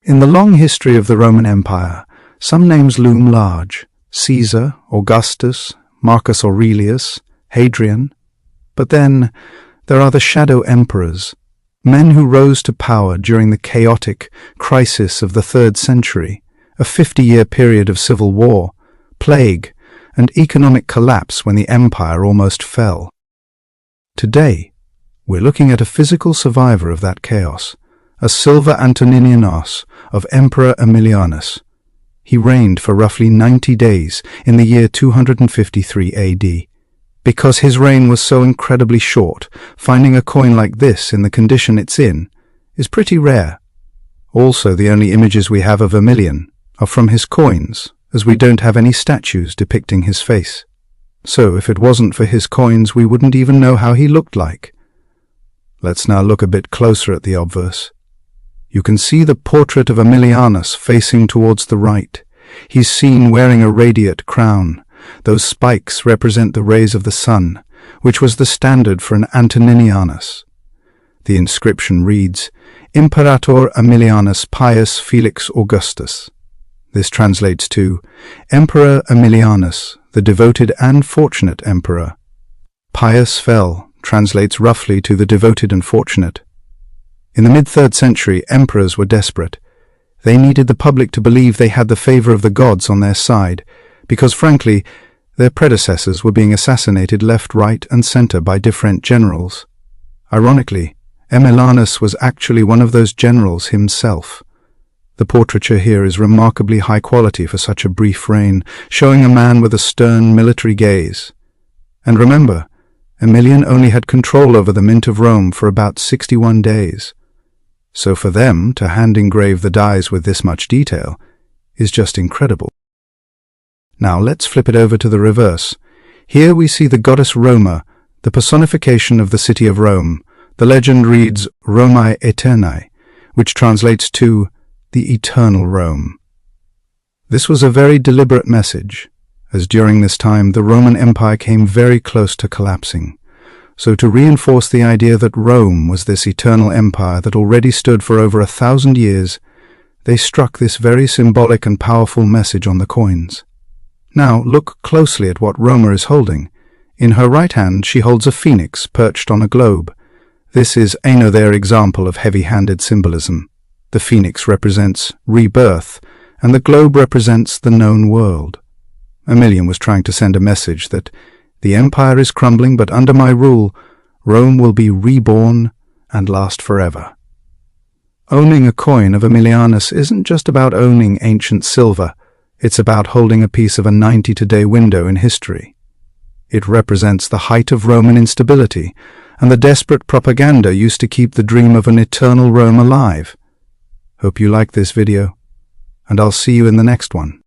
In the long history of the Roman Empire, some names loom large: Caesar, Augustus, Marcus Aurelius, Hadrian. But then there are the shadow emperors, men who rose to power during the chaotic crisis of the 3rd century, a 50-year period of civil war, plague, and economic collapse when the empire almost fell. Today, we're looking at a physical survivor of that chaos, a silver Antoninian os of Emperor Aemilianus. He reigned for roughly 90 days in the year 253 AD. Because his reign was so incredibly short, finding a coin like this in the condition it's in is pretty rare. Also, the only images we have of Aemilian are from his coins, as we don't have any statues depicting his face. So if it wasn't for his coins, we wouldn't even know how he looked like. Let's now look a bit closer at the obverse. You can see the portrait of Aemilianus facing towards the right. He's seen wearing a radiate crown. Those spikes represent the rays of the sun, which was the standard for an Antoninianus. The inscription reads, Imperator Aemilianus Pius Felix Augustus. This translates to Emperor Aemilianus, the devoted and fortunate emperor. Pius fell translates roughly to the devoted and fortunate. In the mid-3rd century, emperors were desperate. They needed the public to believe they had the favor of the gods on their side, because frankly, their predecessors were being assassinated left, right, and center by different generals. Ironically, Aemilianus was actually one of those generals himself. The portraiture here is remarkably high quality for such a brief reign, showing a man with a stern military gaze. And remember, Aemilian only had control over the mint of Rome for about 61 days. So for them to hand-engrave the dies with this much detail is just incredible. Now let's flip it over to the reverse. Here we see the goddess Roma, the personification of the city of Rome. The legend reads Romae Aeternae, which translates to the eternal Rome. This was a very deliberate message, as during this time the Roman Empire came very close to collapsing. So to reinforce the idea that Rome was this eternal empire that already stood for over 1,000 years, they struck this very symbolic and powerful message on the coins. Now look closely at what Roma is holding. In her right hand she holds a phoenix perched on a globe. This is another example of heavy-handed symbolism. The phoenix represents rebirth, and the globe represents the known world. Aemilian was trying to send a message that the empire is crumbling, but under my rule, Rome will be reborn and last forever. Owning a coin of Aemilianus isn't just about owning ancient silver. It's about holding a piece of a 92-day window in history. It represents the height of Roman instability and the desperate propaganda used to keep the dream of an eternal Rome alive. Hope you liked this video, and I'll see you in the next one.